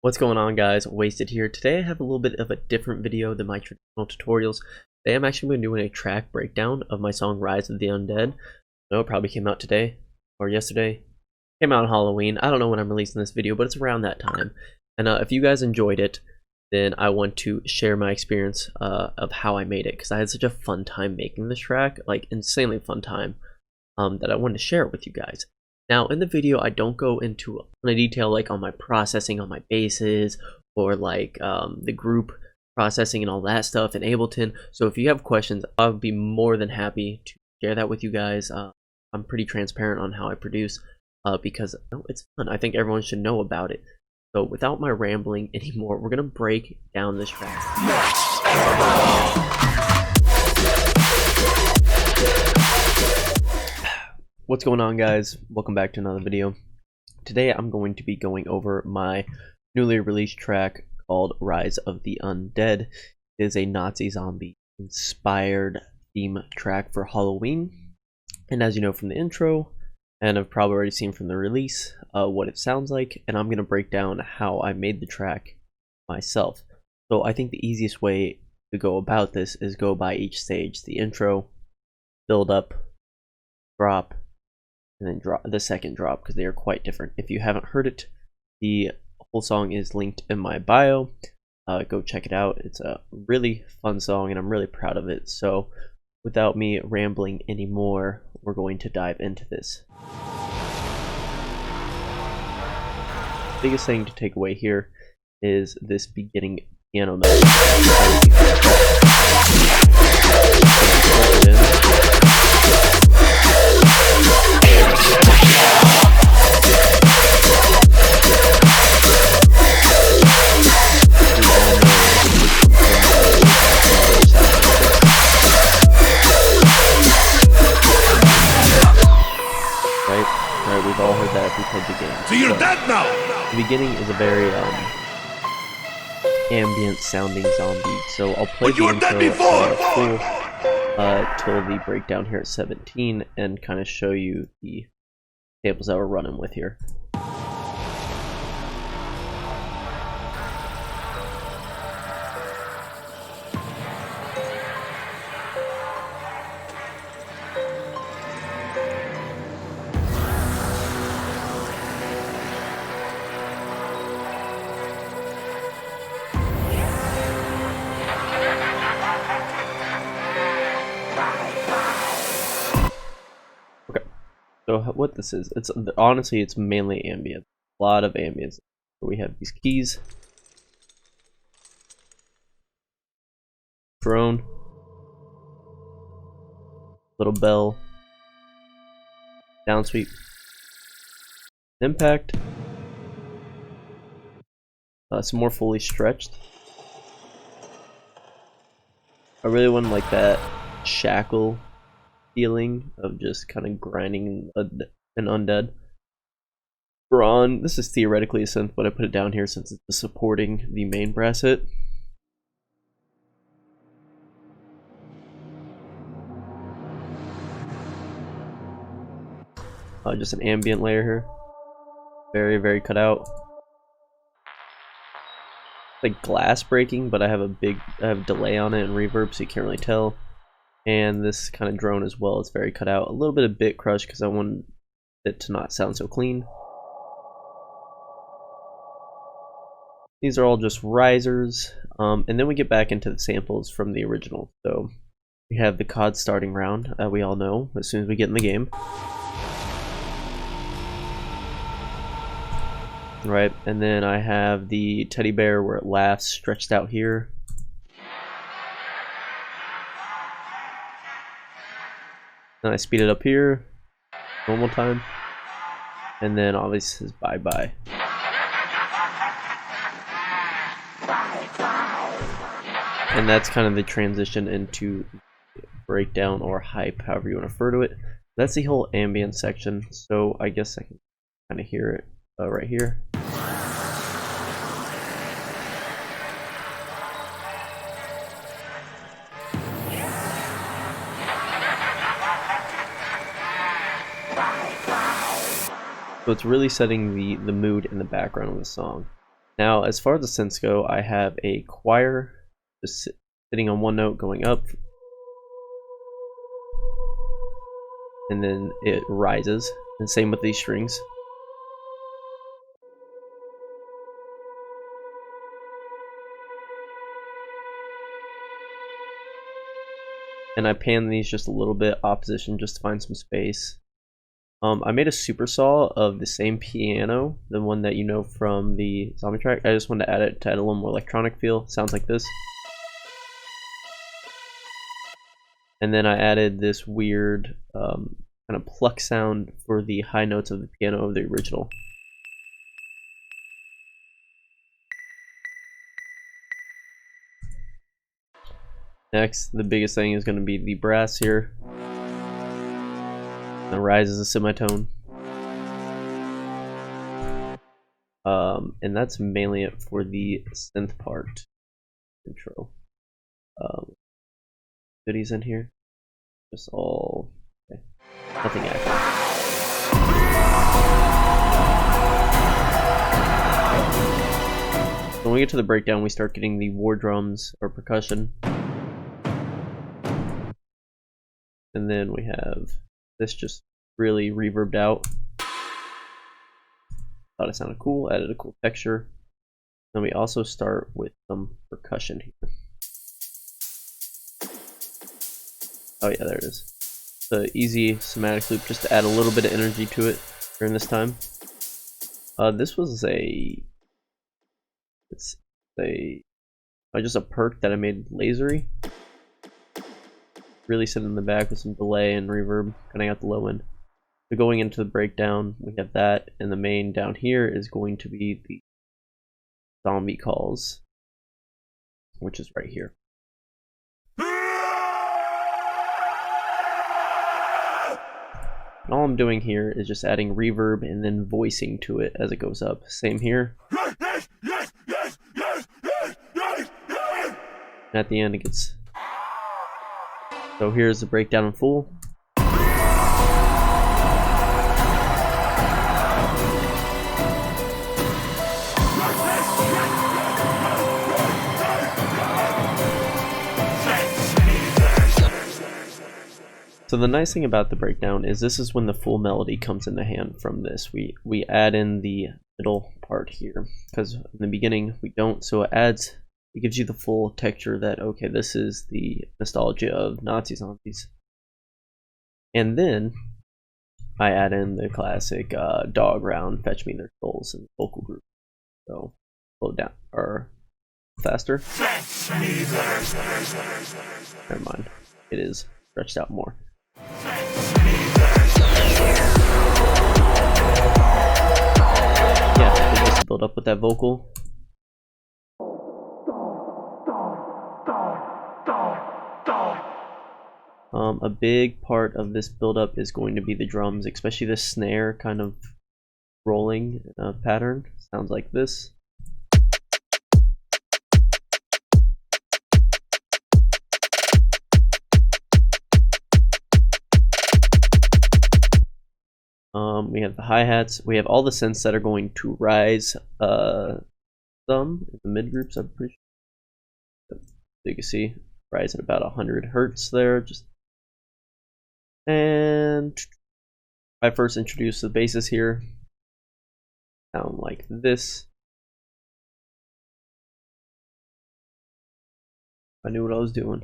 What's going on, guys? Wasted here. Today I have a little bit of a different video than my traditional tutorials. Today I'm actually going to be doing a track breakdown of my song Rise of the Undead. I know it probably came out today or yesterday. Came out on Halloween. I don't know when I'm releasing this video, but it's around that time. And if you guys enjoyed it, then I want to share my experience of how I made it, because I had such a fun time making this track, like insanely fun time, that I wanted to share it with you guys. Now, in the video, I don't go into a ton of detail like on my processing on my basses or like the group processing and all that stuff in Ableton. So if you have questions, I'll be more than happy to share that with you guys. I'm pretty transparent on how I produce because it's fun. I think everyone should know about it. So without my rambling anymore, we're going to break down this track. What's going on, guys? Welcome back to another video. Today I'm going to be going over my newly released track called Rise of the Undead. It is a Nazi zombie inspired theme track for Halloween, and as you know from the intro, and I've probably already seen from the release what it sounds like, and I'm going to break down how I made the track myself. So I think the easiest way to go about this is go by each stage: the intro, build up, drop, and then drop the second drop, because they are quite different. If you haven't heard it, the whole song is linked in my bio. Go check it out. It's a really fun song and I'm really proud of it. So without me rambling anymore, we're going to dive into this. Biggest thing to take away here is this beginning piano melody. Right, we've all heard that if we played the game. So you're dead now! The beginning is a very ambient sounding zombie, so I'll play the intro till the breakdown here at 17 and kind of show you the tables that we're running with here. So what this is, it's honestly, it's mainly ambient. A lot of ambience. So we have these keys, drone, little bell, down sweep, impact, some more fully stretched. I really want like that shackle feeling of just kind of grinding an undead. Brawn, this is theoretically a synth, but I put it down here since it's supporting the main brass hit. Just an ambient layer here. Very, very cut out. Like glass breaking, but I have delay on it and reverb, so you can't really tell. And this kind of drone as well is very cut out. A little bit of bit crush because I want it to not sound so clean. These are all just risers, and then we get back into the samples from the original. So we have the COD starting round, we all know as soon as we get in the game. Right, and then I have the teddy bear where it laughs stretched out here. Then I speed it up here, normal time, and then obviously says bye-bye. And that's kind of the transition into breakdown or hype, however you want to refer to it. That's the whole ambient section, so I guess I can kind of hear it right here. So it's really setting the mood in the background of the song. Now, as far as the synths go, I have a choir just sitting on one note going up, and then it rises, and same with these strings. And I pan these just a little bit off position just to find some space. I made a supersaw of the same piano, the one that you know from the zombie track. I just wanted to add it to add a little more electronic feel. Sounds like this. And then I added this weird kind of pluck sound for the high notes of the piano of the original. Next, the biggest thing is going to be the brass here. The rise is a semitone. And that's mainly it for the synth part. Intro. Goodies in here. Just all okay. Nothing active. When we get to the breakdown, we start getting the war drums or percussion. And then we have this just really reverbed out. Thought it sounded cool, added a cool texture. Then we also start with some percussion here. Oh yeah, there it is. The easy somatic loop just to add a little bit of energy to it during this time. This was just a perk that I made lasery. Really sit in the back with some delay and reverb, cutting out the low end. So going into the breakdown, we have that, and the main down here is going to be the zombie calls, which is right here. And all I'm doing here is just adding reverb and then voicing to it as it goes up. Same here. And at the end it gets... So here's the breakdown in full. So the nice thing about the breakdown is this is when the full melody comes into hand from this. We add in the middle part here because in the beginning we don't, so it gives you the full texture that, okay, this is the nostalgia of Nazi zombies. And then I add in the classic dog round, fetch me their souls in the vocal group. So slow down or faster. Never mind, it is stretched out more. Yeah, it just build up with that vocal. A big part of this build-up is going to be the drums, especially the snare kind of rolling pattern. Sounds like this. We have the hi-hats. We have all the synths that are going to rise some in the mid groups, I'm pretty sure. So you can see, rise at about 100 hertz there. And I first introduced the basses here. Sound like this. I knew what I was doing.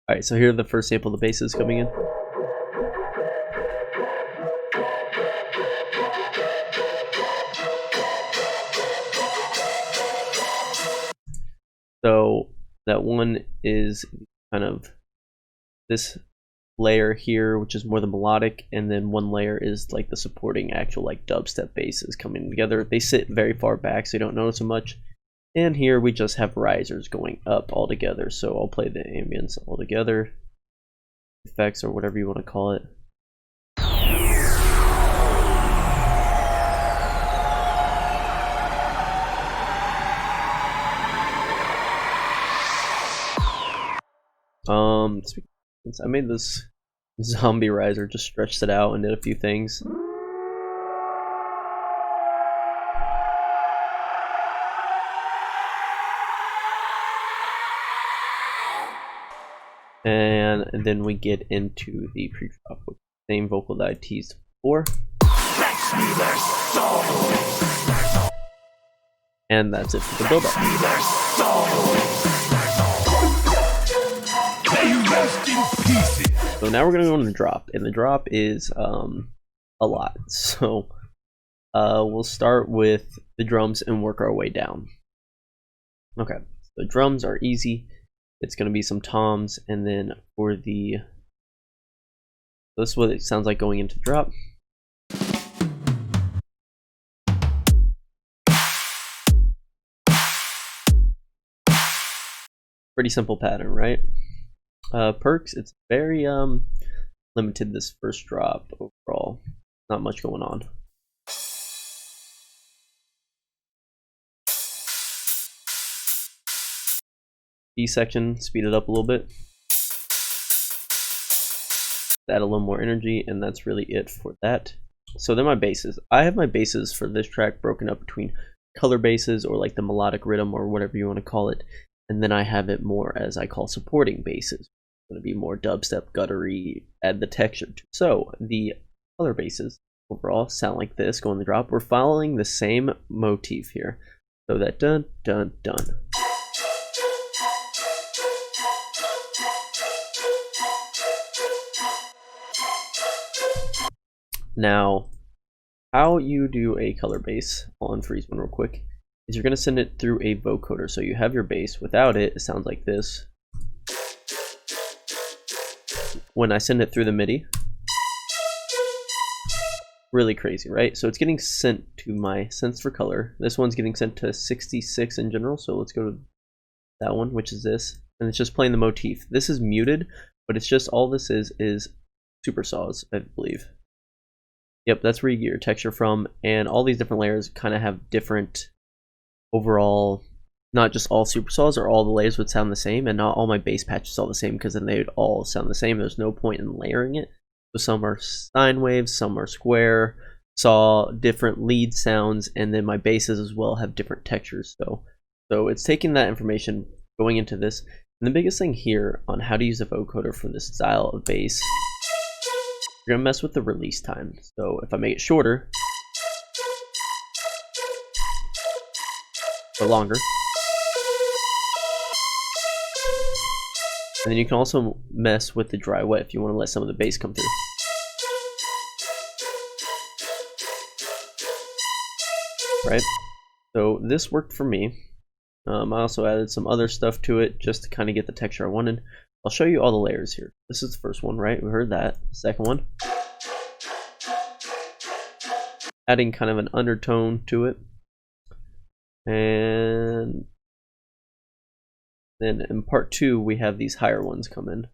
Alright, so here are the first sample of the basses coming in. So that one is kind of this layer here, which is more the melodic, and then one layer is like the supporting actual like dubstep basses coming together. They sit very far back, so you don't notice them much. And here we just have risers going up all together. So I'll play the ambience all together, effects or whatever you want to call it. Since I made this zombie riser, just stretched it out and did a few things. And then we get into the pre-drop with the same vocal that I teased before. And that's it for the build-up. So now we're going to go on the drop, and the drop is a lot. So we'll start with the drums and work our way down. Okay, so the drums are easy. It's going to be some toms, and then for the, this is what it sounds like going into drop. Pretty simple pattern, right? Perks, it's very limited this first drop overall. Not much going on. B section, speed it up a little bit. Add a little more energy, and that's really it for that. So then my basses. I have my basses for this track broken up between color basses, or like the melodic riddim, or whatever you want to call it. And then I have it more as I call supporting basses. It's going to be more dubstep, guttery, add the texture to. So the color basses overall sound like this, go in the drop. We're following the same motif here. So that dun dun dun. Now, how you do a color bass, I'll unfreeze one real quick, is you're going to send it through a vocoder. So you have your bass. Without it, it sounds like this. When I send it through the MIDI, really crazy, right? So it's getting sent to my sense for color. This one's getting sent to 66 in general. So let's go to that one, which is this. And it's just playing the motif. This is muted, but it's just all this is super saws, I believe. Yep, that's where you get your texture from, and all these different layers kind of have different overall, not just all supersaws or all the layers would sound the same, and not all my bass patches all the same, because then they would all sound the same. There's no point in layering it. So some are sine waves, some are square, saw, different lead sounds, and then my basses as well have different textures. So it's taking that information, going into this, and the biggest thing here on how to use a vocoder for this style of bass, you're gonna mess with the release time. So if I make it shorter or longer, and then you can also mess with the dry wet if you want to let some of the bass come through. Right? So this worked for me. I also added some other stuff to it just to kind of get the texture I wanted. I'll show you all the layers here. This is the first one, right? We heard that. Second one. Adding kind of an undertone to it. And then in part 2, we have these higher ones come in.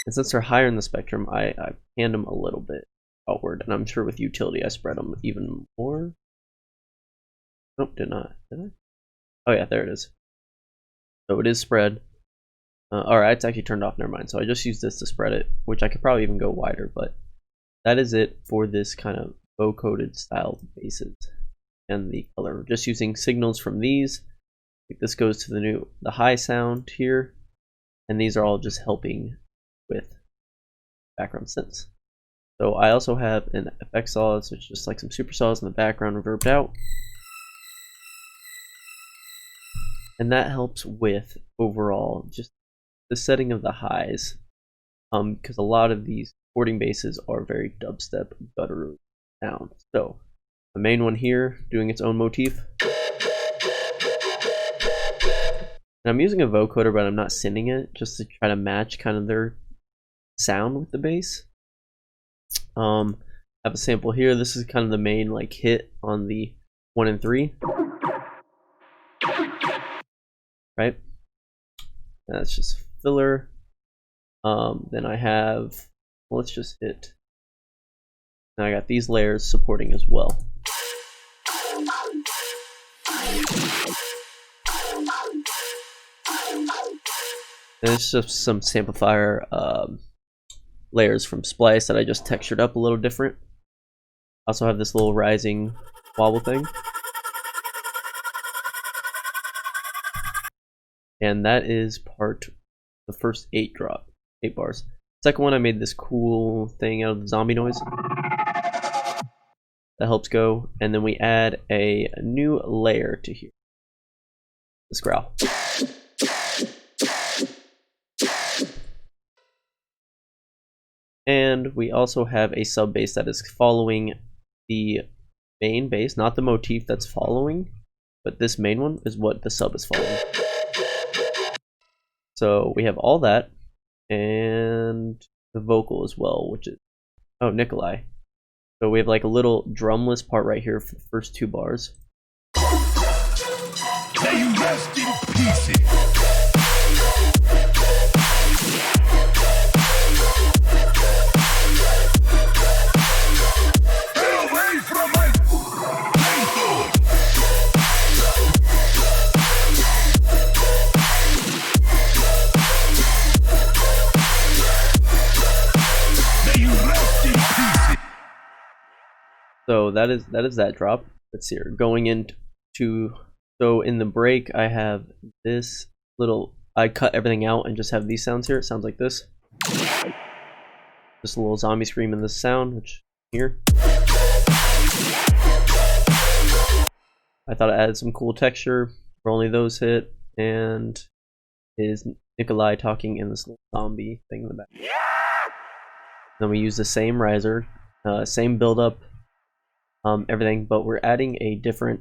And since they're higher in the spectrum, I panned them a little bit outward. And I'm sure with utility, I spread them even more. Nope, did not. Did I? Oh yeah, there it is. So it is spread. Alright, it's actually turned off, never mind. So I just used this to spread it, which I could probably even go wider, but that is it for this kind of vocoded style basses and the color. We're just using signals from these. Like this goes to the high sound here, and these are all just helping with background synths. So I also have an effect saws, which is just like some super saws in the background reverbed out. And that helps with overall just the setting of the highs, because a lot of these supporting basses are very dubstep gutter sound. So the main one here doing its own motif, and I'm using a vocoder, but I'm not sending it just to try to match kind of their sound with the bass. I have a sample here. This is kind of the main like hit on the 1 and 3. Right? That's just filler. Then I have, well, let's just hit. Now I got these layers supporting as well. And it's just some Samplifier layers from Splice that I just textured up a little different. I also have this little rising wobble thing. and that is the first 8 bars. Second one, I made this cool thing out of the zombie noise that helps go, and then we add a new layer to here. This growl. And we also have a sub bass that is following the main bass, not the motif that's following, but this main one is what the sub is following. So we have all that, and the vocal as well, which is, oh, Nikolai. So we have like a little drumless part right here for the first 2 bars. May you rest in peace. So that is that drop. Let's see here. Going into, so in the break I have this little, I cut everything out and just have these sounds here. It sounds like this. Just a little zombie scream in this sound, which here. I thought I added some cool texture where only those hit, and is Nikolai talking in this little zombie thing in the back. Then we use the same riser, same buildup, everything, but we're adding a different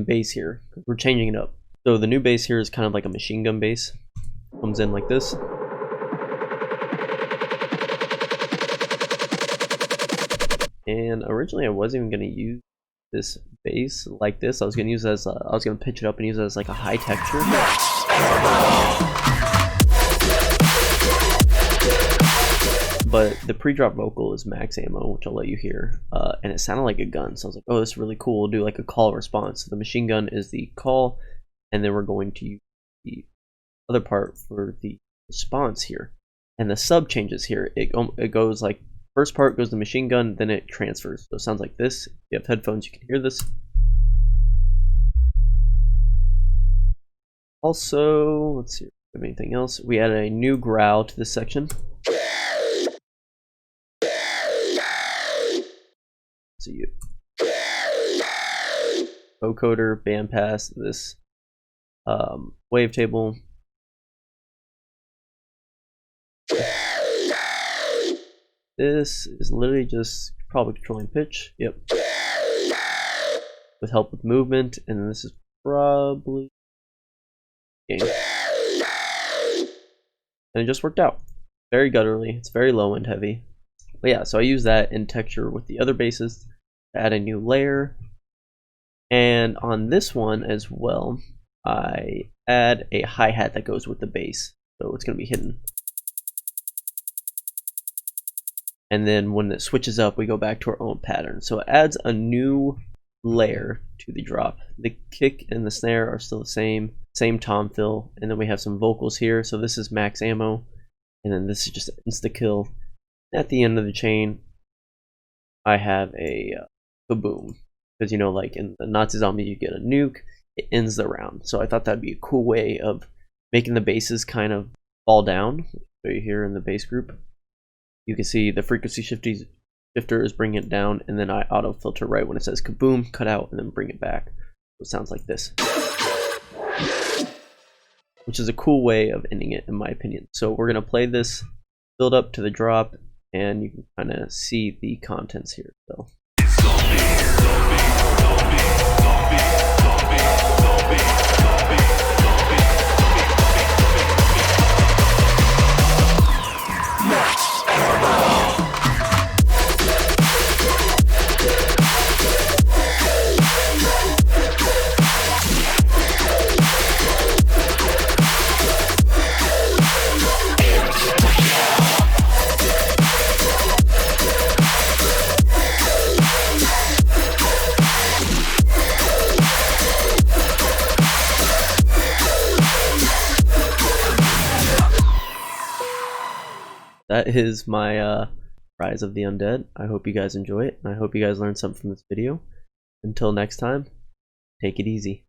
bass here. We're changing it up. So the new bass here is kind of like a machine gun bass. Comes in like this. And originally I wasn't even going to use this bass like this. I was going to use it as I was going to pitch it up and use it as like a high texture. But the pre-drop vocal is max ammo, which I'll let you hear, and it sounded like a gun. So I was like, oh, this is really cool. We'll do like a call response. So the machine gun is the call, and then we're going to use the other part for the response here. And the sub changes here. It goes like, first part goes to the machine gun, then it transfers. So it sounds like this. If you have headphones, you can hear this. Also, let's see if we have anything else. We added a new growl to this section. So you vocoder, bandpass, this wavetable. This is literally just probably controlling pitch. Yep. With help with movement, and then this is probably gain. And it just worked out. Very gutturally. It's very low end heavy. But yeah, so I use that in texture with the other basses to add a new layer. And on this one as well, I add a hi-hat that goes with the bass. So it's going to be hidden. And then when it switches up, we go back to our own pattern. So it adds a new layer to the drop. The kick and the snare are still the same tom fill. And then we have some vocals here. So this is max ammo. And then this is just insta-kill. At the end of the chain, I have a kaboom. Because, you know, like in the Nazi zombie, you get a nuke, it ends the round. So I thought that'd be a cool way of making the basses kind of fall down. Right here in the bass group, you can see the frequency shifter is bringing it down, and then I auto filter right when it says kaboom, cut out, and then bring it back. So it sounds like this. Which is a cool way of ending it, in my opinion. So we're going to play this build up to the drop, and you can kind of see the contents here. So that is my Rise of the Undead. I hope you guys enjoy it, and I hope you guys learned something from this video. Until next time, take it easy.